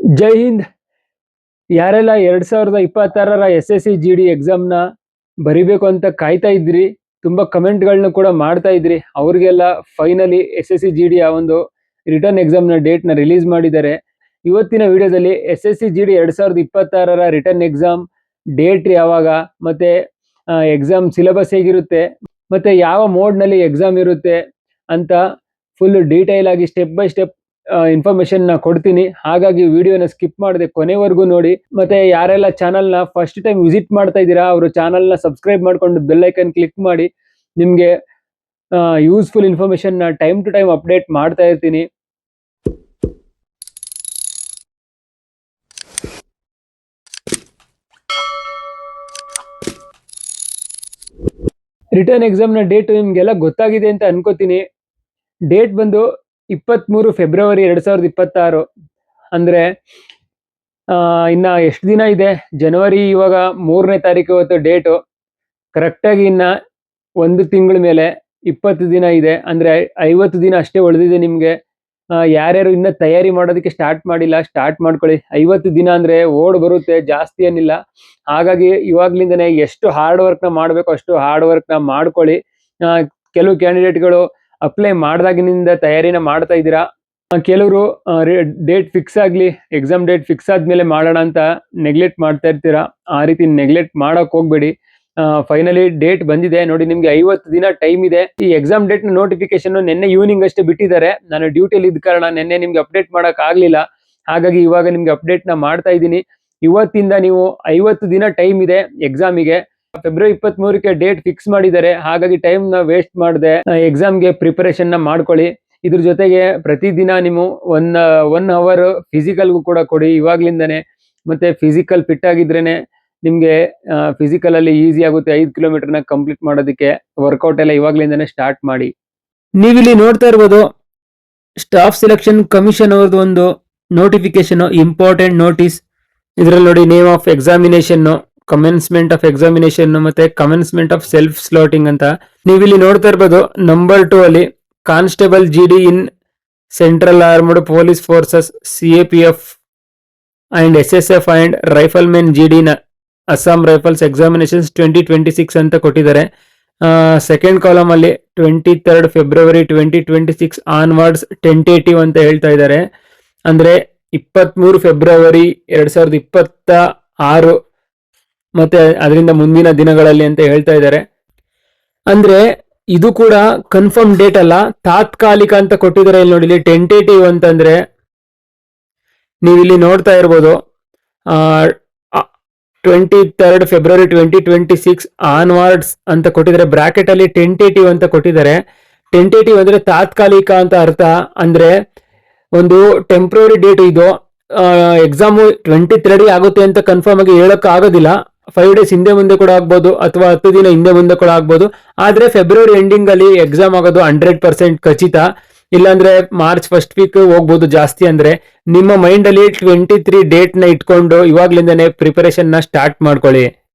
ಜೈ ಹಿಂದ್. ಯಾರೆಲ್ಲ 2026ರ SSC GD ಎಕ್ಸಾಮ್ನ ಬರಿಬೇಕು ಅಂತ ಕಾಯ್ತಾ ಇದ್ರಿ, ತುಂಬಾ ಕಮೆಂಟ್ಗಳನ್ನ ಕೂಡ ಮಾಡ್ತಾ ಇದ್ರಿ, ಅವ್ರಿಗೆಲ್ಲ ಫೈನಲಿ SSC GD ಆ ಒಂದು ರಿಟರ್ನ್ ಎಕ್ಸಾಮ್ನ ಡೇಟ್ನ ರಿಲೀಸ್ ಮಾಡಿದ್ದಾರೆ. ಇವತ್ತಿನ ವಿಡಿಯೋದಲ್ಲಿ SSC GD 2026ರ ರಿಟರ್ನ್ ಎಕ್ಸಾಮ್ ಡೇಟ್ ಯಾವಾಗ, ಮತ್ತೆ ಎಕ್ಸಾಮ್ ಸಿಲೆಬಸ್ ಹೇಗಿರುತ್ತೆ, ಮತ್ತೆ ಯಾವ ಮೋಡ್ನಲ್ಲಿ ಎಕ್ಸಾಮ್ ಇರುತ್ತೆ ಅಂತ ಫುಲ್ ಡೀಟೇಲ್ ಆಗಿ ಸ್ಟೆಪ್ ಬೈ ಸ್ಟೆಪ್ ಇನ್ಫಾರ್ಮೇಶನ್ ನ ಕೊಡ್ತೀನಿ. ಹಾಗಾಗಿ ವಿಡಿಯೋನ ಸ್ಕಿಪ್ ಮಾಡದೆ ಕೊನೆವರೆಗೂ ನೋಡಿ. ಮತ್ತೆ ಯಾರೆಲ್ಲ ಚಾನಲ್ನ ಫಸ್ಟ್ ಟೈಮ್ ವಿಸಿಟ್ ಮಾಡ್ತಾ ಇದ್ದೀರಾ ಅವರು ಚಾನಲ್ನ ಸಬ್ಸ್ಕ್ರೈಬ್ ಮಾಡ್ಕೊಂಡು ಬೆಲ್ ಐಕನ್ ಕ್ಲಿಕ್ ಮಾಡಿ. ನಿಮಗೆ ಯೂಸ್ಫುಲ್ ಇನ್ಫಾರ್ಮೇಶನ್ ನ ಟೈಮ್ ಟು ಟೈಮ್ ಅಪ್ಡೇಟ್ ಮಾಡ್ತಾ ಇರ್ತೀನಿ. ರಿಟರ್ನ್ ಎಕ್ಸಾಮ್ನ ಡೇಟ್ ನಿಮ್ಗೆಲ್ಲ ಗೊತ್ತಾಗಿದೆ ಅಂತ ಅನ್ಕೋತೀನಿ. ಡೇಟ್ ಬಂದು 23 ಫೆಬ್ರವರಿ 2026. ಅಂದ್ರೆ ಇನ್ನ ಎಷ್ಟು ದಿನ ಇದೆ? ಜನವರಿ ಇವಾಗ 3ನೇ ತಾರೀಕು ಇವತ್ತು ಡೇಟು. ಕರೆಕ್ಟಾಗಿ ಇನ್ನ 1 ತಿಂಗಳ ಮೇಲೆ 20 ದಿನ ಇದೆ. ಅಂದ್ರೆ 50 ದಿನ ಅಷ್ಟೇ ಉಳಿದಿದೆ ನಿಮ್ಗೆ. ಯಾರ್ಯಾರು ಇನ್ನ ತಯಾರಿ ಮಾಡೋದಕ್ಕೆ ಸ್ಟಾರ್ಟ್ ಮಾಡಿಲ್ಲ, ಸ್ಟಾರ್ಟ್ ಮಾಡ್ಕೊಳ್ಳಿ. 50 ದಿನ ಅಂದ್ರೆ ಓಡ್ ಬರುತ್ತೆ, ಜಾಸ್ತಿ ಏನಿಲ್ಲ. ಹಾಗಾಗಿ ಇವಾಗ್ಲಿಂದನೇ ಎಷ್ಟು ಹಾರ್ಡ್ ವರ್ಕ್ ನ ಮಾಡ್ಬೇಕು ಅಷ್ಟು ಹಾರ್ಡ್ ವರ್ಕ್ ನ ಮಾಡ್ಕೊಳ್ಳಿ. ಕೆಲವು ಕ್ಯಾಂಡಿಡೇಟ್ಗಳು ಅಪ್ಲೈ ಮಾಡ್ದಾಗಿನಿಂದ ತಯಾರಿನ ಮಾಡ್ತಾ ಇದ್ದೀರಾ. ಕೆಲವರು ಡೇಟ್ ಫಿಕ್ಸ್ ಆಗ್ಲಿ, ಎಕ್ಸಾಮ್ ಡೇಟ್ ಫಿಕ್ಸ್ ಆದ್ಮೇಲೆ ಮಾಡೋಣ ಅಂತ ನೆಗ್ಲೆಕ್ಟ್ ಮಾಡ್ತಾ ಇರ್ತೀರಾ. ಆ ರೀತಿ ನೆಗ್ಲೆಕ್ಟ್ ಮಾಡಕ್ ಹೋಗ್ಬೇಡಿ. ಫೈನಲಿ ಡೇಟ್ ಬಂದಿದೆ ನೋಡಿ. ನಿಮ್ಗೆ 50 ದಿನ ಟೈಮ್ ಇದೆ. ಈ ಎಕ್ಸಾಮ್ ಡೇಟ್ ನ ನೋಟಿಫಿಕೇಶನ್ ನಿನ್ನೆ ಈವ್ನಿಂಗ್ ಅಷ್ಟೇ ಬಿಟ್ಟಿದ್ದಾರೆ. ನಾನು ಡ್ಯೂಟಿಯಲ್ಲಿ ಇದ್ದ ಕಾರಣ ನಿನ್ನೆ ನಿಮ್ಗೆ ಅಪ್ಡೇಟ್ ಮಾಡಕ್ ಆಗ್ಲಿಲ್ಲ. ಹಾಗಾಗಿ ಇವಾಗ ನಿಮ್ಗೆ ಅಪ್ಡೇಟ್ ನ ಮಾಡ್ತಾ ಇದ್ದೀನಿ. ಇವತ್ತಿಂದ ನೀವು 50 ದಿನ ಟೈಮ್ ಇದೆ ಎಕ್ಸಾಮಿಗೆ. ಫೆಬ್ರವರಿ 23ಕ್ಕೆ ಡೇಟ್ ಫಿಕ್ಸ್ ಮಾಡಿದ್ದಾರೆ. ಹಾಗಾಗಿ ಟೈಮ್ ನ ವೇಸ್ಟ್ ಮಾಡದೆ ಎಕ್ಸಾಮ್ಗೆ ಪ್ರಿಪರೇಷನ್ ನ ಮಾಡ್ಕೊಳ್ಳಿ. ಇದ್ರ ಜೊತೆಗೆ ಪ್ರತಿದಿನ ನೀವು ಒನ್ ಅವರ್ ಫಿಸಿಕಲ್ಗೂ ಕೂಡ ಕೊಡಿ ಇವಾಗ್ಲಿಂದನೇ. ಮತ್ತೆ ಫಿಸಿಕಲ್ ಫಿಟ್ ಆಗಿದ್ರೇನೆ ನಿಮ್ಗೆ ಫಿಸಿಕಲ್ ಅಲ್ಲಿ ಈಸಿ ಆಗುತ್ತೆ 5 ಕಿಲೋಮೀಟರ್ನ ಕಂಪ್ಲೀಟ್ ಮಾಡೋದಕ್ಕೆ. ವರ್ಕೌಟ್ ಎಲ್ಲ ಇವಾಗ್ಲಿಂದನೇ ಸ್ಟಾರ್ಟ್ ಮಾಡಿ. ನೀವಿಲ್ಲಿ ನೋಡ್ತಾ ಇರ್ಬೋದು ಸ್ಟಾಫ್ ಸೆಲೆಕ್ಷನ್ ಕಮಿಷನ್ ಅವ್ರದ್ದು ಒಂದು ನೋಟಿಫಿಕೇಶನ್, ಇಂಪಾರ್ಟೆಂಟ್ ನೋಟಿಸ್. ಇದ್ರಲ್ಲಿ ನೋಡಿ name of examination, commencement of examination ಮತ್ತೆ ಕಮೆನ್ಸ್ಮೆಂಟ್ ಆಫ್ ಸೆಲ್ಫ್ ಸ್ಲಾಟಿಂಗ್ ಅಂತ. ನೀವಿಲ್ಲಿ ನೋಡ್ತಾ ಇರ್ಬೋದು ನಂಬರ್ 2 ಅಲ್ಲಿ constable GD in central armed police forces CAPF and SSF and riflemen GD ನ ಅಸ್ಸಾಂ ರೈಫಲ್ಸ್ ಎಕ್ಸಾಮಿನೇಷನ್ಸ್ 2026 ಅಂತ ಕೊಟ್ಟಿದ್ದಾರೆ. ಸೆಕೆಂಡ್ ಕಾಲಮ್ ಅಲ್ಲಿ 23rd ಫೆಬ್ರವರಿ 2026 ಆನ್ವರ್ಡ್ಸ್ ಟೆಂಟೇಟಿವ್ ಅಂತ ಹೇಳ್ತಾ ಇದ್ದಾರೆ. ಅಂದ್ರೆ 23 ಫೆಬ್ರವರಿ 2026 ಮತ್ತೆ ಅದರಿಂದ ಮುಂದಿನ ದಿನಗಳಲ್ಲಿ ಅಂತ ಹೇಳ್ತಾ ಇದ್ದಾರೆ. ಅಂದ್ರೆ ಇದು ಕೂಡ ಕನ್ಫರ್ಮ್ ಡೇಟ್ ಅಲ್ಲ, ತಾತ್ಕಾಲಿಕ ಅಂತ ಕೊಟ್ಟಿದ್ದಾರೆ. ಇಲ್ಲಿ ನೋಡಿ, ಟೆಂಟೇಟಿವ್ ಅಂತಂದ್ರೆ ನೀವಿಲ್ಲಿ ನೋಡ್ತಾ ಇರ್ಬೋದು 23rd ಫೆಬ್ರವರಿ 2026 ಆನ್ವರ್ಡ್ಸ್ ಅಂತ ಕೊಟ್ಟಿದ್ದಾರೆ. ಬ್ರಾಕೆಟ್ ಅಲ್ಲಿ ಟೆಂಟೇಟಿವ್ ಅಂತ ಕೊಟ್ಟಿದ್ದಾರೆ. ಟೆಂಟೇಟಿವ್ ಅಂದ್ರೆ ತಾತ್ಕಾಲಿಕ ಅಂತ ಅರ್ಥ. ಅಂದ್ರೆ ಒಂದು ಟೆಂಪ್ರರಿ ಡೇಟ್ ಇದು. ಎಕ್ಸಾಮು 23rd ಆಗುತ್ತೆ ಅಂತ ಕನ್ಫರ್ಮ್ ಆಗಿ ಹೇಳಕ್ ಆಗೋದಿಲ್ಲ. 5 days ಹಿಂದೆ ಮುಂದೆ ಕೂಡ ಆಗ್ಬೋದು, ಅಥವಾ 10 ದಿನ ಹಿಂದೆ ಮುಂದೆ ಕೂಡ ಆಗ್ಬೋದು. ಆದ್ರೆ ಫೆಬ್ರವರಿ ಎಂಡಿಂಗ್ ಅಲ್ಲಿ ಎಕ್ಸಾಮ್ ಆಗೋದು 100% ಖಚಿತ. ಇಲ್ಲಾಂದ್ರೆ ಮಾರ್ಚ್ ಫಸ್ಟ್ ವೀಕ್ ಹೋಗ್ಬೋದು ಜಾಸ್ತಿ. ಅಂದ್ರೆ ನಿಮ್ಮ ಮೈಂಡ್ ಅಲ್ಲಿ 23 ಡೇಟ್ ನ ಇಟ್ಕೊಂಡು ಇವಾಗ್ಲಿಂದನೇ ಪ್ರಿಪರೇಷನ್ ನ ಸ್ಟಾರ್ಟ್ ಮಾಡ್ಕೊಳ್ಳಿ.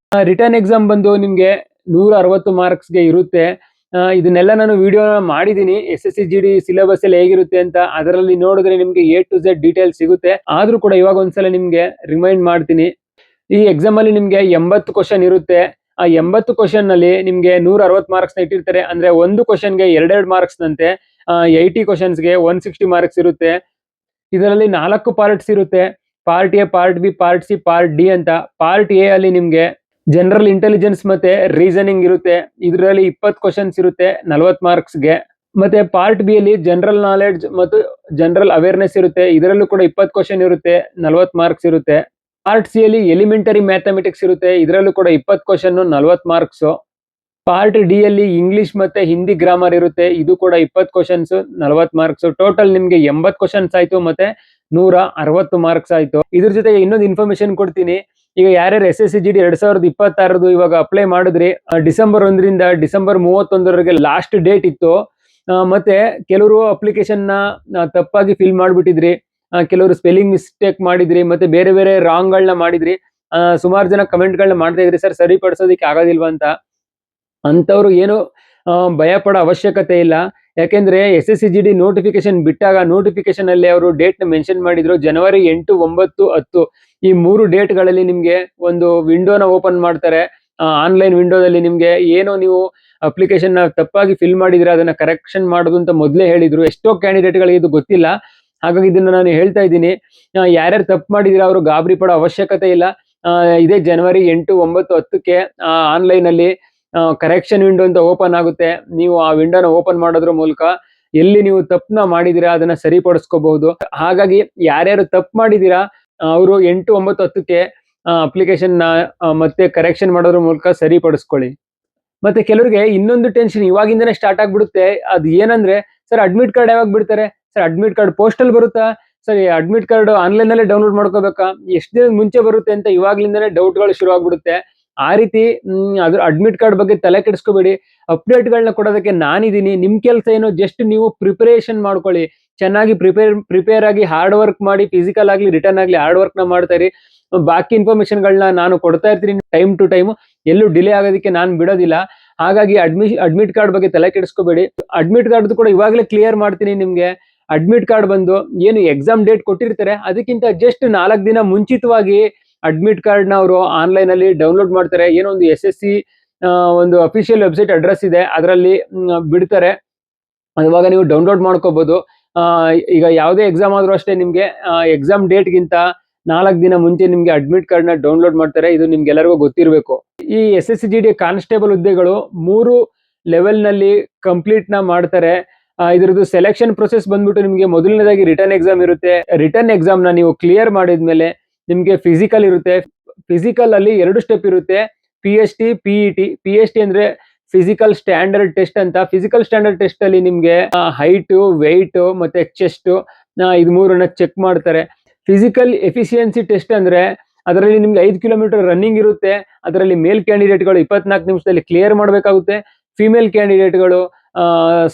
ರಿಟರ್ನ್ ಎಕ್ಸಾಮ್ ಬಂದು ನಿಮ್ಗೆ 160 ಮಾರ್ಕ್ಸ್ ಗೆ ಇರುತ್ತೆ. ಇದನ್ನೆಲ್ಲ ನಾನು ವಿಡಿಯೋ ಮಾಡಿದೀನಿ SSC GD ಸಿಲೆಬಸ್ ಎಲ್ಲ ಹೇಗಿರುತ್ತೆ ಅಂತ. ಅದರಲ್ಲಿ ನೋಡಿದ್ರೆ ನಿಮ್ಗೆ A to Z ಡೀಟೇಲ್ ಸಿಗುತ್ತೆ. ಆದ್ರೂ ಕೂಡ ಇವಾಗ ಒಂದ್ಸಲ ನಿಮ್ಗೆ ರಿಮೈಂಡ್ ಮಾಡ್ತೀನಿ. ಈ ಎಕ್ಸಾಮ್ ಅಲ್ಲಿ ನಿಮ್ಗೆ 80 ಕ್ವಶನ್ ಇರುತ್ತೆ. ಆ 80 ಕ್ವಶನ್ ನಲ್ಲಿ ನಿಮ್ಗೆ 160 ಮಾರ್ಕ್ಸ್ ನ ಇಟ್ಟಿರ್ತಾರೆ. ಅಂದ್ರೆ ಒಂದು ಕ್ವಶನ್ ಗೆ 2 ಮಾರ್ಕ್ಸ್ ನಂತೆ 80 ಕ್ವಶನ್ಸ್ ಗೆ 160 ಮಾರ್ಕ್ಸ್ ಇರುತ್ತೆ. ಇದರಲ್ಲಿ 4 ಪಾರ್ಟ್ಸ್ ಇರುತ್ತೆ. Part A, part B, part C, part D ಅಂತ. ಪಾರ್ಟ್ A ಅಲ್ಲಿ ನಿಮ್ಗೆ ಜನರಲ್ ಇಂಟೆಲಿಜೆನ್ಸ್ ಮತ್ತೆ ರೀಸನಿಂಗ್ ಇರುತ್ತೆ. ಇದರಲ್ಲಿ 20 ಕ್ವಶನ್ಸ್ ಇರುತ್ತೆ 40 ಮಾರ್ಕ್ಸ್ ಗೆ. ಮತ್ತೆ ಪಾರ್ಟ್ ಬಿ ಅಲ್ಲಿ ಜನರಲ್ ನಾಲೆಡ್ಜ್ ಮತ್ತು ಜನರಲ್ ಅವೇರ್ನೆಸ್ ಇರುತ್ತೆ. ಇದರಲ್ಲೂ ಕೂಡ 20 ಕ್ವಶನ್ ಇರುತ್ತೆ 40 ಮಾರ್ಕ್ಸ್ ಇರುತ್ತೆ. ಪಾರ್ಟ್ ಸಿ ಅಲ್ಲಿ ಎಲಿಮೆಂಟರಿ ಮ್ಯಾಥಮೆಟಿಕ್ಸ್ ಇರುತ್ತೆ. ಇದರಲ್ಲೂ ಕೂಡ 20 ಕ್ವಶನ್ 40 ಮಾರ್ಕ್ಸ್. ಪಾರ್ಟ್ ಡಿ ಅಲ್ಲಿ ಇಂಗ್ಲಿಷ್ ಮತ್ತೆ ಹಿಂದಿ ಗ್ರಾಮರ್ ಇರುತ್ತೆ. ಇದು ಕೂಡ 20 ಕ್ವಶನ್ಸ್ 40 ಮಾರ್ಕ್ಸ್. ಟೋಟಲ್ ನಿಮ್ಗೆ 80 ಕ್ವಶನ್ಸ್ ಆಯ್ತು ಮತ್ತೆ 160 ಮಾರ್ಕ್ಸ್ ಆಯ್ತು. ಇದ್ರ ಜೊತೆಗೆ ಇನ್ನೊಂದು ಇನ್ಫಾರ್ಮೇಶನ್ ಕೊಡ್ತೀನಿ. ಈಗ ಯಾರ್ಯಾರು SSC GD 2026 ಇವಾಗ ಅಪ್ಲೈ ಮಾಡಿದ್ರಿ, ಡಿಸೆಂಬರ್ 1ರಿಂದ ಡಿಸೆಂಬರ್ 31 ಲಾಸ್ಟ್ ಡೇಟ್ ಇತ್ತು. ಮತ್ತೆ ಕೆಲವರು ಅಪ್ಲಿಕೇಶನ್ ನ ತಪ್ಪಾಗಿ ಫಿಲ್ ಮಾಡ್ಬಿಟ್ಟಿದ್ರಿ, ಕೆಲವರು ಸ್ಪೆಲ್ಲಿಂಗ್ ಮಿಸ್ಟೇಕ್ ಮಾಡಿದ್ರಿ, ಮತ್ತೆ ಬೇರೆ ಬೇರೆ ರಾಂಗ್ ಗಳನ್ನ ಮಾಡಿದ್ರಿ. ಸುಮಾರು ಜನ ಕಮೆಂಟ್ ಗಳನ್ನ ಮಾಡ್ತಾ ಇದ್ರಿ, ಸರ್ ಸರಿಪಡಿಸೋದಕ್ಕೆ ಆಗೋದಿಲ್ವಾ ಅಂತ. ಅಂತವ್ರು ಏನು ಭಯ ಪಡೋ ಅವಶ್ಯಕತೆ ಇಲ್ಲ. ಯಾಕೆಂದ್ರೆ SSCGD ನೋಟಿಫಿಕೇಶನ್ ಬಿಟ್ಟಾಗ ನೋಟಿಫಿಕೇಶನ್ ಅಲ್ಲಿ ಅವರು ಡೇಟ್ ನ ಮೆನ್ಷನ್ ಮಾಡಿದ್ರು, ಜನವರಿ 8, 9, 10 ಈ 3 ಡೇಟ್ಗಳಲ್ಲಿ ನಿಮ್ಗೆ ಒಂದು ವಿಂಡೋನ ಓಪನ್ ಮಾಡ್ತಾರೆ. ಆನ್ಲೈನ್ ವಿಂಡೋದಲ್ಲಿ ನಿಮ್ಗೆ ಏನೋ ನೀವು ಅಪ್ಲಿಕೇಶನ್ ತಪ್ಪಾಗಿ ಫಿಲ್ ಮಾಡಿದ್ರೆ ಅದನ್ನ ಕರೆಕ್ಷನ್ ಮಾಡೋದು ಅಂತ ಮೊದಲೇ ಹೇಳಿದ್ರು. ಎಷ್ಟೋ ಕ್ಯಾಂಡಿಡೇಟ್ಗಳಿಗೆ ಇದು ಗೊತ್ತಿಲ್ಲ. ಹಾಗಾಗಿ ಇದನ್ನ ನಾನು ಹೇಳ್ತಾ ಇದ್ದೀನಿ. ಯಾರ್ಯಾರು ತಪ್ಪು ಮಾಡಿದಿರ ಅವರು ಗಾಬರಿ ಪಡೋ ಅವಶ್ಯಕತೆ ಇಲ್ಲ. ಇದೇ ಜನವರಿ 8, 9, 10ಕ್ಕೆ ಆನ್ಲೈನ್ ಅಲ್ಲಿ ಕರೆಕ್ಷನ್ ವಿಂಡೋ ಅಂತ ಓಪನ್ ಆಗುತ್ತೆ. ನೀವು ಆ ವಿಂಡೋನ ಓಪನ್ ಮಾಡೋದ್ರ ಮೂಲಕ ಎಲ್ಲಿ ನೀವು ತಪ್ಪನ್ನ ಮಾಡಿದೀರಾ ಅದನ್ನ ಸರಿಪಡಿಸ್ಕೋಬಹುದು. ಹಾಗಾಗಿ ಯಾರ್ಯಾರು ತಪ್ಪು ಮಾಡಿದೀರಾ ಅವರು 8, 9, 10ಕ್ಕೆ ಅಪ್ಲಿಕೇಶನ್ ಮತ್ತೆ ಕರೆಕ್ಷನ್ ಮಾಡೋದ್ರ ಮೂಲಕ ಸರಿಪಡಿಸ್ಕೊಳ್ಳಿ. ಮತ್ತೆ ಕೆಲವರಿಗೆ ಇನ್ನೊಂದು ಟೆನ್ಷನ್ ಇವಾಗಿಂದನೇ ಸ್ಟಾರ್ಟ್ ಆಗ್ಬಿಡುತ್ತೆ. ಅದು ಏನಂದ್ರೆ, ಸರ್ ಅಡ್ಮಿಟ್ ಕಾರ್ಡ್ ಯಾವಾಗ ಬಿಡ್ತಾರೆ, ಸರ್ ಅಡ್ಮಿಟ್ ಕಾರ್ಡ್ ಪೋಸ್ಟಲ್ ಬರುತ್ತಾ, ಸರ್ ಅಡ್ಮಿಟ್ ಕಾರ್ಡ್ ಆನ್ಲೈನ್ ಅಲ್ಲೇ ಡೌನ್ಲೋಡ್ ಮಾಡ್ಕೋಬೇಕಾ, ಎಷ್ಟು ದಿನದ ಮುಂಚೆ ಬರುತ್ತೆ ಅಂತ ಇವಾಗ್ಲಿಂದನೇ ಡೌಟ್ಗಳು ಶುರು ಆಗ್ಬಿಡುತ್ತೆ. ಆ ರೀತಿ ಅದ್ರ ಅಡ್ಮಿಟ್ ಕಾರ್ಡ್ ಬಗ್ಗೆ ತಲೆ ಕೆಡಿಸ್ಕೋಬೇಡಿ. ಅಪ್ಡೇಟ್ಗಳನ್ನ ಕೊಡೋದಕ್ಕೆ ನಾನಿದ್ದೀನಿ. ನಿಮ್ ಕೆಲಸ ಏನು, ಜಸ್ಟ್ ನೀವು ಪ್ರಿಪರೇಷನ್ ಮಾಡ್ಕೊಳ್ಳಿ. ಚೆನ್ನಾಗಿ ಪ್ರಿಪೇರ್ ಆಗಿ ಹಾರ್ಡ್ ವರ್ಕ್ ಮಾಡಿ, ಫಿಸಿಕಲ್ ಆಗ್ಲಿ ರಿಟರ್ನ್ ಆಗ್ಲಿ ಹಾರ್ಡ್ ವರ್ಕ್ ನ ಮಾಡ್ತಾ ಇರಿ. ಬಾಕಿ ಇನ್ಫಾರ್ಮೇಶನ್ಗಳನ್ನ ನಾನು ಕೊಡ್ತಾ ಇರ್ತೀನಿ ಟೈಮ್ ಟು ಟೈಮ್. ಎಲ್ಲೂ ಡಿಲೇ ಆಗೋದಕ್ಕೆ ನಾನು ಬಿಡೋದಿಲ್ಲ. ಹಾಗಾಗಿ ಅಡ್ಮಿಟ್ ಕಾರ್ಡ್ ಬಗ್ಗೆ ತಲೆ ಕೆಡಿಸ್ಕೋಬೇಡಿ. ಅಡ್ಮಿಟ್ ಕಾರ್ಡ್ ಕೂಡ ಇವಾಗಲೇ ಕ್ಲಿಯರ್ ಮಾಡ್ತೀನಿ ನಿಮ್ಗೆ. ಅಡ್ಮಿಟ್ ಕಾರ್ಡ್ ಬಂದು ಏನು ಎಕ್ಸಾಮ್ ಡೇಟ್ ಕೊಟ್ಟಿರ್ತಾರೆ ಅದಕ್ಕಿಂತ ಜಸ್ಟ್ 4 ದಿನ ಮುಂಚಿತವಾಗಿ ಅಡ್ಮಿಟ್ ಕಾರ್ಡ್ ನ ಅವರು ಆನ್ಲೈನ್ ಅಲ್ಲಿ ಡೌನ್ಲೋಡ್ ಮಾಡ್ತಾರೆ. ಏನೋ ಒಂದು SSC ಒಂದು ಅಫಿಷಿಯಲ್ ವೆಬ್ಸೈಟ್ ಅಡ್ರೆಸ್ ಇದೆ, ಅದರಲ್ಲಿ ಬಿಡ್ತಾರೆ. ಇವಾಗ ನೀವು ಡೌನ್ಲೋಡ್ ಮಾಡ್ಕೋಬಹುದು. ಈಗ ಯಾವುದೇ ಎಕ್ಸಾಮ್ ಆದ್ರೂ ಅಷ್ಟೇ, ನಿಮ್ಗೆ ಎಕ್ಸಾಮ್ ಡೇಟ್ಗಿಂತ 4 ದಿನ ಮುಂಚೆ ನಿಮ್ಗೆ ಅಡ್ಮಿಟ್ ಕಾರ್ಡ್ ನ ಡೌನ್ಲೋಡ್ ಮಾಡ್ತಾರೆ. ಇದು ನಿಮ್ಗೆಲ್ಲರಿಗೂ ಗೊತ್ತಿರಬೇಕು. ಈ SSCGD ಕಾನ್ಸ್ಟೇಬಲ್ ಹುದ್ದೆಗಳು 3 ಲೆವೆಲ್ ನಲ್ಲಿ ಕಂಪ್ಲೀಟ್ ನ ಮಾಡ್ತಾರೆ. ಇದ್ರದ್ದು ಸೆಲೆಕ್ಷನ್ ಪ್ರೊಸೆಸ್ ಬಂದ್ಬಿಟ್ಟು ನಿಮ್ಗೆ ಮೊದಲನೇದಾಗಿ ರಿಟರ್ನ್ ಎಕ್ಸಾಮ್ ಇರುತ್ತೆ. ರಿಟರ್ನ್ ಎಕ್ಸಾಮ್ ನ ನೀವು ಕ್ಲಿಯರ್ ಮಾಡಿದ್ಮೇಲೆ ನಿಮ್ಗೆ ಫಿಸಿಕಲ್ ಇರುತ್ತೆ. ಫಿಸಿಕಲ್ ಅಲ್ಲಿ 2 ಸ್ಟೆಪ್ ಇರುತ್ತೆ, PST, PET. PST ಅಂದ್ರೆ ಫಿಸಿಕಲ್ ಸ್ಟ್ಯಾಂಡರ್ಡ್ ಟೆಸ್ಟ್ ಅಂತ. ಫಿಸಿಕಲ್ ಸ್ಟ್ಯಾಂಡರ್ಡ್ ಟೆಸ್ಟ್ ಅಲ್ಲಿ ನಿಮ್ಗೆ ಹೈಟ್, ವೆಯ್ಟ್ ಮತ್ತೆ ಚೆಸ್ಟ್ ಇದು 3ನ್ನ ಚೆಕ್ ಮಾಡ್ತಾರೆ. ಫಿಸಿಕಲ್ ಎಫಿಷಿಯನ್ಸಿ ಟೆಸ್ಟ್ ಅಂದ್ರೆ ಅದರಲ್ಲಿ ನಿಮ್ಗೆ 5 ಕಿಲೋಮೀಟರ್ ರನ್ನಿಂಗ್ ಇರುತ್ತೆ. ಅದರಲ್ಲಿ ಮೇಲ್ ಕ್ಯಾಂಡಿಡೇಟ್ಗಳು 24 ನಿಮಿಷದಲ್ಲಿ ಕ್ಲಿಯರ್ ಮಾಡಬೇಕಾಗುತ್ತೆ. ಫಿಮೇಲ್ ಕ್ಯಾಂಡಿಡೇಟ್ಗಳು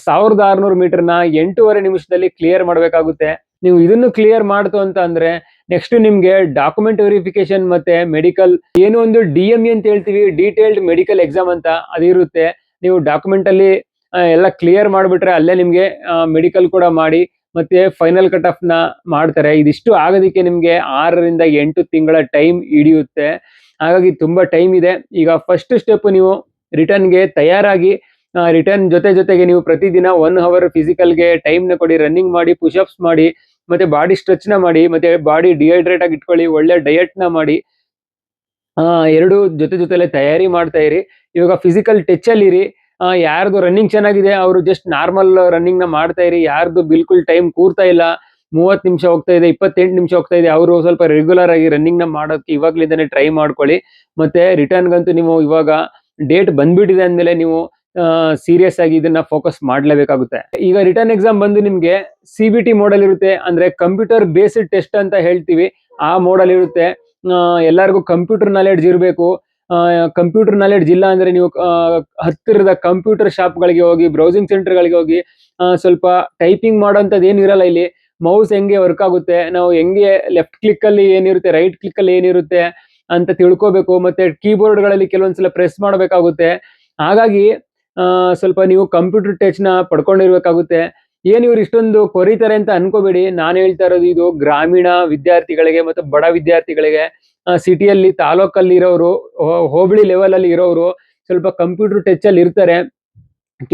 1600 ಮೀಟರ್ನ 8.5 ನಿಮಿಷದಲ್ಲಿ ಕ್ಲಿಯರ್ ಮಾಡಬೇಕಾಗುತ್ತೆ. ನೀವು ಇದನ್ನು ಕ್ಲಿಯರ್ ಮಾಡ್ತು ಅಂತ ಅಂದ್ರೆ ನೆಕ್ಸ್ಟ್ ನಿಮ್ಗೆ ಡಾಕ್ಯುಮೆಂಟ್ ವೆರಿಫಿಕೇಶನ್ ಮತ್ತೆ ಮೆಡಿಕಲ್, ಏನೋ ಒಂದು DME ಅಂತ ಹೇಳ್ತೀವಿ, ಡೀಟೇಲ್ಡ್ ಮೆಡಿಕಲ್ ಎಕ್ಸಾಮ್ ಅಂತ, ಅದಿರುತ್ತೆ. ನೀವು ಡಾಕ್ಯುಮೆಂಟ್ ಅಲ್ಲಿ ಎಲ್ಲ ಕ್ಲಿಯರ್ ಮಾಡ್ಬಿಟ್ರೆ ಅಲ್ಲೇ ನಿಮ್ಗೆ ಮೆಡಿಕಲ್ ಕೂಡ ಮಾಡಿ ಮತ್ತೆ ಫೈನಲ್ ಕಟ್ ಆಫ್ ನ ಮಾಡ್ತಾರೆ. ಇದಿಷ್ಟು ಆಗೋದಕ್ಕೆ ನಿಮ್ಗೆ 6 ರಿಂದ 8 ತಿಂಗಳ ಟೈಮ್ ಹಿಡಿಯುತ್ತೆ. ಹಾಗಾಗಿ ತುಂಬಾ ಟೈಮ್ ಇದೆ. ಈಗ ಫಸ್ಟ್ ಸ್ಟೆಪ್ ನೀವು ರಿಟರ್ನ್ಗೆ ತಯಾರಾಗಿ, ರಿಟರ್ನ್ ಜೊತೆಗೆ ನೀವು ಪ್ರತಿದಿನ 1 ಅವರ್ ಫಿಸಿಕಲ್ಗೆ ಟೈಮ್ ನ ಕೊಡಿ. ರನ್ನಿಂಗ್ ಮಾಡಿ, ಪುಷಪ್ಸ್ ಮಾಡಿ, ಮತ್ತೆ ಬಾಡಿ ಸ್ಟ್ರೆಚ್ ನ ಮಾಡಿ, ಮತ್ತೆ ಬಾಡಿ ಡಿಹೈಡ್ರೇಟ್ ಆಗಿ ಇಟ್ಕೊಳ್ಳಿ, ಒಳ್ಳೆ ಡಯಟ್ ನ ಮಾಡಿ. ಎರಡು ಜೊತೆಲೆ ತಯಾರಿ ಮಾಡ್ತಾ ಇರಿ. ಇವಾಗ ಫಿಸಿಕಲ್ ಟಚ್ ಅಲ್ಲಿ ಇರಿ. ಯಾರ್ದು ರನ್ನಿಂಗ್ ಚೆನ್ನಾಗಿದೆ ಅವರು ಜಸ್ಟ್ ನಾರ್ಮಲ್ ರನ್ನಿಂಗ್ ನ ಮಾಡ್ತಾ ಇರಿ. ಯಾರ್ದು ಬಿಲ್ಕುಲ್ ಟೈಮ್ ಕೂರ್ತಾ ಇಲ್ಲ, 30 ನಿಮಿಷ ಹೋಗ್ತಾ ಇದೆ, 28 ನಿಮಿಷ ಹೋಗ್ತಾ ಇದೆ, ಅವರು ಸ್ವಲ್ಪ ರೆಗ್ಯುಲರ್ ಆಗಿ ರನ್ನಿಂಗ್ ನ ಮಾಡೋದಕ್ಕೆ ಇವಾಗ್ಲಿಂದಾನೆ ಟ್ರೈ ಮಾಡ್ಕೊಳ್ಳಿ. ಮತ್ತೆ ರಿಟರ್ನ್ ಗಂತೂ ನೀವು ಇವಾಗ ಡೇಟ್ ಬಂದ್ಬಿಟ್ಟಿದೆ ಅಂದ್ಮೇಲೆ ನೀವು ಸೀರಿಯಸ್ ಆಗಿ ಇದನ್ನ ಫೋಕಸ್ ಮಾಡ್ಲೇಬೇಕಾಗುತ್ತೆ. ಈಗ ರಿಟರ್ನ್ ಎಕ್ಸಾಮ್ ಬಂದು ನಿಮ್ಗೆ CBT ಮೋಡಲ್ ಇರುತ್ತೆ, ಅಂದ್ರೆ ಕಂಪ್ಯೂಟರ್ ಬೇಸ್ಡ್ ಟೆಸ್ಟ್ ಅಂತ ಹೇಳ್ತೀವಿ. ಆ ಮೋಡಲ್ ಇರುತ್ತೆ. ಎಲ್ಲರಿಗೂ ಕಂಪ್ಯೂಟರ್ ನಾಲೆಡ್ಜ್ ಇರಬೇಕು. ಕಂಪ್ಯೂಟರ್ ನಾಲೆಡ್ಜ್ ಇಲ್ಲ ಅಂದ್ರೆ ನೀವು ಹತ್ತಿರದ ಕಂಪ್ಯೂಟರ್ ಶಾಪ್ ಗಳಿಗೆ ಹೋಗಿ, ಬ್ರೌಸಿಂಗ್ ಸೆಂಟರ್ ಗಳಿಗೆ ಹೋಗಿ ಸ್ವಲ್ಪ ಟೈಪಿಂಗ್ ಮಾಡೋಂಥದ್ದು ಏನು ಇರಲ್ಲ ಇಲ್ಲಿ. ಮೌಸ್ ಹೆಂಗೆ ವರ್ಕ್ ಆಗುತ್ತೆ, ನಾವು ಹೆಂಗೆ ಲೆಫ್ಟ್ ಕ್ಲಿಕ್ ಅಲ್ಲಿ ಏನಿರುತ್ತೆ, ರೈಟ್ ಕ್ಲಿಕ್ ಅಲ್ಲಿ ಏನಿರುತ್ತೆ ಅಂತ ತಿಳ್ಕೋಬೇಕು. ಮತ್ತೆ ಕೀಬೋರ್ಡ್ ಗಳಲ್ಲಿ ಕೆಲವೊಂದ್ಸಲ ಪ್ರೆಸ್ ಮಾಡಬೇಕಾಗುತ್ತೆ. ಹಾಗಾಗಿ ಸ್ವಲ್ಪ ನೀವು ಕಂಪ್ಯೂಟರ್ ಟಚ್ ನ ಪಡ್ಕೊಂಡಿರ್ಬೇಕಾಗುತ್ತೆ. ಏನ್ ಇವ್ರು ಇಷ್ಟೊಂದು ಕೊರಿತಾರೆ ಅಂತ ಅನ್ಕೋಬೇಡಿ. ನಾನು ಹೇಳ್ತಾ ಇರೋದು ಇದು ಗ್ರಾಮೀಣ ವಿದ್ಯಾರ್ಥಿಗಳಿಗೆ ಮತ್ತು ಬಡ ವಿದ್ಯಾರ್ಥಿಗಳಿಗೆ. ಸಿಟಿಯಲ್ಲಿ, ತಾಲೂಕಲ್ಲಿ ಇರೋರು, ಹೋಬಳಿ ಲೆವೆಲ್ ಅಲ್ಲಿ ಇರೋರು ಸ್ವಲ್ಪ ಕಂಪ್ಯೂಟರ್ ಟಚ್ ಅಲ್ಲಿ ಇರ್ತಾರೆ.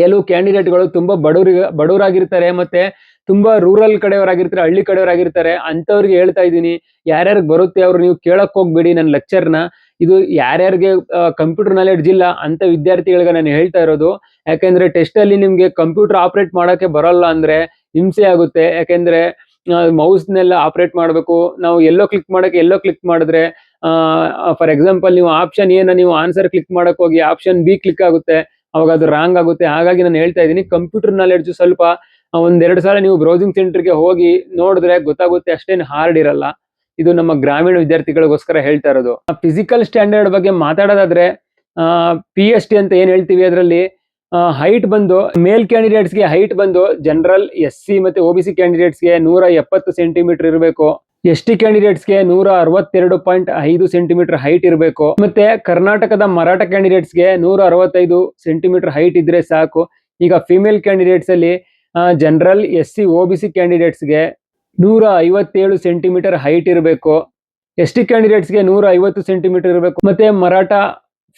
ಕೆಲವು ಕ್ಯಾಂಡಿಡೇಟ್ಗಳು ತುಂಬಾ ಬಡವರಾಗಿರ್ತಾರೆ, ಮತ್ತೆ ತುಂಬಾ ರೂರಲ್ ಕಡೆಯವರಾಗಿರ್ತಾರೆ, ಹಳ್ಳಿ ಕಡೆಯವರಾಗಿರ್ತಾರೆ. ಅಂತವ್ರಿಗೆ ಹೇಳ್ತಾ ಇದ್ದೀನಿ, ಯಾರ್ಯಾರಿಗೆ ಬರುತ್ತೆ ಅವ್ರು ನೀವು ಕೇಳಕ್ ಹೋಗ್ಬೇಡಿ ನನ್ನ ಲೆಕ್ಚರ್ನ. ಇದು ಯಾರ್ಯಾರಿಗೆ ಕಂಪ್ಯೂಟರ್ ನಾಲೆಡ್ಜ್ ಇಲ್ಲ ಅಂತ ವಿದ್ಯಾರ್ಥಿಗಳಿಗೆ ನಾನು ಹೇಳ್ತಾ ಇರೋದು. ಯಾಕೆಂದ್ರೆ ಟೆಸ್ಟ್ ಅಲ್ಲಿ ನಿಮ್ಗೆ ಕಂಪ್ಯೂಟರ್ ಆಪರೇಟ್ ಮಾಡಕ್ಕೆ ಬರಲ್ಲ ಅಂದ್ರೆ ಹಿಂಸೆ ಆಗುತ್ತೆ. ಯಾಕೆಂದ್ರೆ ಮೌಸ್ನೆಲ್ಲ ಆಪರೇಟ್ ಮಾಡಬೇಕು. ನಾವು ಎಲ್ಲೋ ಕ್ಲಿಕ್ ಮಾಡಕ್ಕೆ ಎಲ್ಲೋ ಕ್ಲಿಕ್ ಮಾಡಿದ್ರೆ ಫಾರ್ ಎಕ್ಸಾಂಪಲ್ ನೀವು ಆಪ್ಷನ್ ಎ ನೀವು ಆನ್ಸರ್ ಕ್ಲಿಕ್ ಮಾಡಕ್ ಹೋಗಿ ಆಪ್ಷನ್ ಬಿ ಕ್ಲಿಕ್ ಆಗುತ್ತೆ, ಅವಾಗ ಅದು ರಾಂಗ್ ಆಗುತ್ತೆ. ಹಾಗಾಗಿ ನಾನು ಹೇಳ್ತಾ ಇದ್ದೀನಿ, ಕಂಪ್ಯೂಟರ್ ನಾಲೆಡ್ಜ್ ಸ್ವಲ್ಪ 1-2 ಸಲ ನೀವು ಬ್ರೌಸಿಂಗ್ ಸೆಂಟರ್ಗೆ ಹೋಗಿ ನೋಡಿದ್ರೆ ಗೊತ್ತಾಗುತ್ತೆ, ಅಷ್ಟೇನು ಹಾರ್ಡ್ ಇರಲ್ಲ. ಇದು ನಮ್ಮ ಗ್ರಾಮೀಣ ವಿದ್ಯಾರ್ಥಿಗಳಿಗೋಸ್ಕರ ಹೇಳ್ತಾ ಇರೋದು. ಫಿಸಿಕಲ್ ಸ್ಟ್ಯಾಂಡರ್ಡ್ ಬಗ್ಗೆ ಮಾತಾಡೋದಾದ್ರೆ PST ಅಂತ ಏನ್ ಹೇಳ್ತೀವಿ, ಅದರಲ್ಲಿ ಹೈಟ್ ಬಂದು ಮೇಲ್ ಕ್ಯಾಂಡಿಡೇಟ್ಸ್ಗೆ ಹೈಟ್ ಬಂದು ಜನರಲ್, SC ಮತ್ತೆ OBC ಕ್ಯಾಂಡಿಡೇಟ್ಸ್ಗೆ 170 ಸೆಂಟಿಮೀಟರ್ ಇರಬೇಕು. ST ಕ್ಯಾಂಡಿಡೇಟ್ಸ್ಗೆ 162.5 ಸೆಂಟಿಮೀಟರ್ ಹೈಟ್ ಇರಬೇಕು. ಮತ್ತೆ ಕರ್ನಾಟಕದ ಮರಾಠ ಕ್ಯಾಂಡಿಡೇಟ್ಸ್ಗೆ 165 ಸೆಂಟಿಮೀಟರ್ ಹೈಟ್ ಇದ್ರೆ ಸಾಕು. ಈಗ ಫಿಮೇಲ್ ಕ್ಯಾಂಡಿಡೇಟ್ಸ್ ಅಲ್ಲಿ general SC OBC ಕ್ಯಾಂಡಿಡೇಟ್ಸ್ಗೆ 157 centimetre height ಇರಬೇಕು. ST ಕ್ಯಾಂಡಿಡೇಟ್ಸ್ಗೆ 150 ಸೆಂಟಿಮೀಟರ್ ಇರಬೇಕು. ಮತ್ತೆ ಮರಾಠ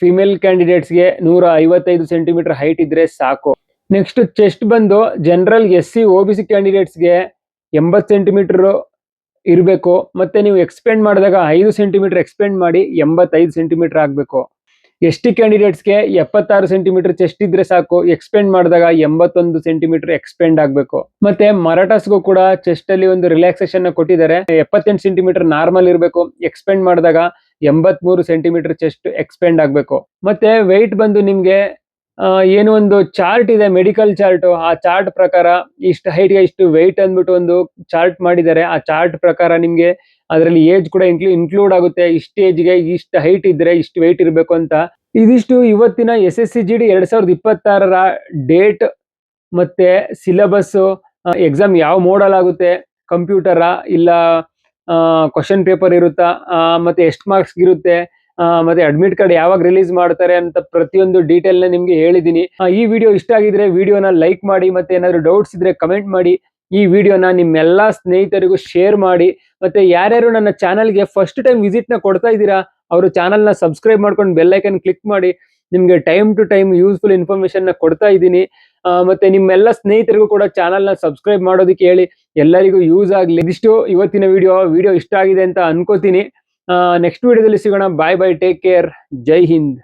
ಫಿಮೇಲ್ ಕ್ಯಾಂಡಿಡೇಟ್ಸ್ಗೆ 155 ಸೆಂಟಿಮೀಟರ್ ಹೈಟ್ ಇದ್ರೆ ಸಾಕು. ನೆಕ್ಸ್ಟ್ ಚೆಸ್ಟ್ ಬಂದು ಜನರಲ್ SC OBC ಕ್ಯಾಂಡಿಡೇಟ್ಸ್ಗೆ 80 ಸೆಂಟಿಮೀಟರ್ ಇರಬೇಕು. ಮತ್ತೆ ನೀವು ಎಕ್ಸ್ಪೆಂಡ್ ಮಾಡಿದಾಗ 5 ಸೆಂಟಿಮೀಟರ್ ಎಕ್ಸ್ಪೆಂಡ್ ಮಾಡಿ 85 ಸೆಂಟಿಮೀಟರ್ ಆಗಬೇಕು. ST ಕ್ಯಾಂಡಿಡೇಟ್ಸ್ಗೆ 76 ಸೆಂಟಿಮೀಟರ್ ಚೆಸ್ಟ್ ಇದ್ರೆ ಸಾಕು. ಎಕ್ಸ್ಪೆಂಡ್ ಮಾಡಿದಾಗ 81 ಸೆಂಟಿಮೀಟರ್ ಎಕ್ಸ್ಪೆಂಡ್ ಆಗಬೇಕು. ಮತ್ತೆ ಮರಾಠಸ್ಗೂ ಕೂಡ ಚೆಸ್ಟ್ ಅಲ್ಲಿ ಒಂದು ರಿಲ್ಯಾಕ್ಸೇಷನ್ ಕೊಟ್ಟಿದ್ದಾರೆ. 78 ಸೆಂಟಿಮೀಟರ್ ನಾರ್ಮಲ್ ಇರಬೇಕು. ಎಕ್ಸ್ಪೆಂಡ್ ಮಾಡಿದಾಗ 83 ಸೆಂಟಿಮೀಟರ್ ಚೆಸ್ಟ್ ಎಕ್ಸ್ಪೆಂಡ್ ಆಗಬೇಕು. ಮತ್ತೆ ವೆಯ್ಟ್ ಬಂದು ನಿಮ್ಗೆ ಏನು ಒಂದು ಚಾರ್ಟ್ ಇದೆ, ಮೆಡಿಕಲ್ ಚಾರ್ಟ್. ಆ ಚಾರ್ಟ್ ಪ್ರಕಾರ ಇಷ್ಟು ಹೈಟ್ಗೆ ಇಷ್ಟು ವೆಯ್ಟ್ ಅಂದ್ಬಿಟ್ಟು ಒಂದು ಚಾರ್ಟ್ ಮಾಡಿದ್ದಾರೆ. ಆ ಚಾರ್ಟ್ ಪ್ರಕಾರ ನಿಮ್ಗೆ ಅದರಲ್ಲಿ ಏಜ್ ಕೂಡ ಇನ್ಕ್ಲೂಡ್ ಆಗುತ್ತೆ. ಇಷ್ಟು ಏಜ್ಗೆ ಇಷ್ಟು ಹೈಟ್ ಇದ್ರೆ ಇಷ್ಟು ವೆಯ್ಟ್ ಇರಬೇಕು ಅಂತ. ಇದಿಷ್ಟು ಇವತ್ತಿನ SSC GD 2026ರ ಡೇಟ್ ಮತ್ತೆ ಸಿಲೆಬಸ್, ಎಕ್ಸಾಮ್ ಯಾವ ಮೋಡಲ್ ಆಗುತ್ತೆ, ಕಂಪ್ಯೂಟರಾ ಇಲ್ಲ ಕ್ವಶನ್ ಪೇಪರ್ ಇರುತ್ತಾ, ಮತ್ತೆ ಎಷ್ಟು ಮಾರ್ಕ್ಸ್ ಇರುತ್ತೆ, ಮತ್ತೆ ಅಡ್ಮಿಟ್ ಕಾರ್ಡ್ ಯಾವಾಗ ರಿಲೀಸ್ ಮಾಡ್ತಾರೆ ಅಂತ ಪ್ರತಿಯೊಂದು ಡೀಟೇಲ್ ನ ನಿಮ್ಗೆ ಹೇಳಿದೀನಿ. ಈ ವಿಡಿಯೋ ಇಷ್ಟ ಆಗಿದ್ರೆ ವಿಡಿಯೋನ ಲೈಕ್ ಮಾಡಿ. ಮತ್ತೆ ಏನಾದ್ರು ಡೌಟ್ಸ್ ಇದ್ರೆ ಕಮೆಂಟ್ ಮಾಡಿ. ಈ ವಿಡಿಯೋನ ನಿಮ್ಮೆಲ್ಲಾ ಸ್ನೇಹಿತರಿಗೂ ಶೇರ್ ಮಾಡಿ. ಮತ್ತೆ ಯಾರ್ಯಾರು ನನ್ನ ಚಾನಲ್ಗೆ ಫಸ್ಟ್ ಟೈಮ್ ವಿಸಿಟ್ ನ ಕೊಡ್ತಾ ಇದ್ದೀರಾ ಅವರು ಚಾನಲ್ನ ಸಬ್ಸ್ಕ್ರೈಬ್ ಮಾಡ್ಕೊಂಡು ಬೆಲ್ ಐಕನ್ ಕ್ಲಿಕ್ ಮಾಡಿ. ನಿಮ್ಗೆ time to time useful information ನ ಕೊಡ್ತಾ ಇದ್ದೀನಿ. ಮತ್ತೆ ನಿಮ್ಮೆಲ್ಲ ಸ್ನೇಹಿತರಿಗೂ ಕೂಡ ಚಾನಲ್ನ ಸಬ್ಸ್ಕ್ರೈಬ್ ಮಾಡೋದಕ್ಕೆ ಹೇಳಿ. ಎಲ್ಲರಿಗೂ ಯೂಸ್ ಆಗ್ಲಿ. ಇದಿಷ್ಟು ಇವತ್ತಿನ ವಿಡಿಯೋ ಇಷ್ಟ ಆಗಿದೆ ಅಂತ ಅನ್ಕೋತೀನಿ. ನೆಕ್ಸ್ಟ್ ವಿಡಿಯೋದಲ್ಲಿ ಸಿಗೋಣ. ಬಾಯ್ ಬಾಯ್, ಟೇಕ್ ಕೇರ್, ಜೈ ಹಿಂದ್.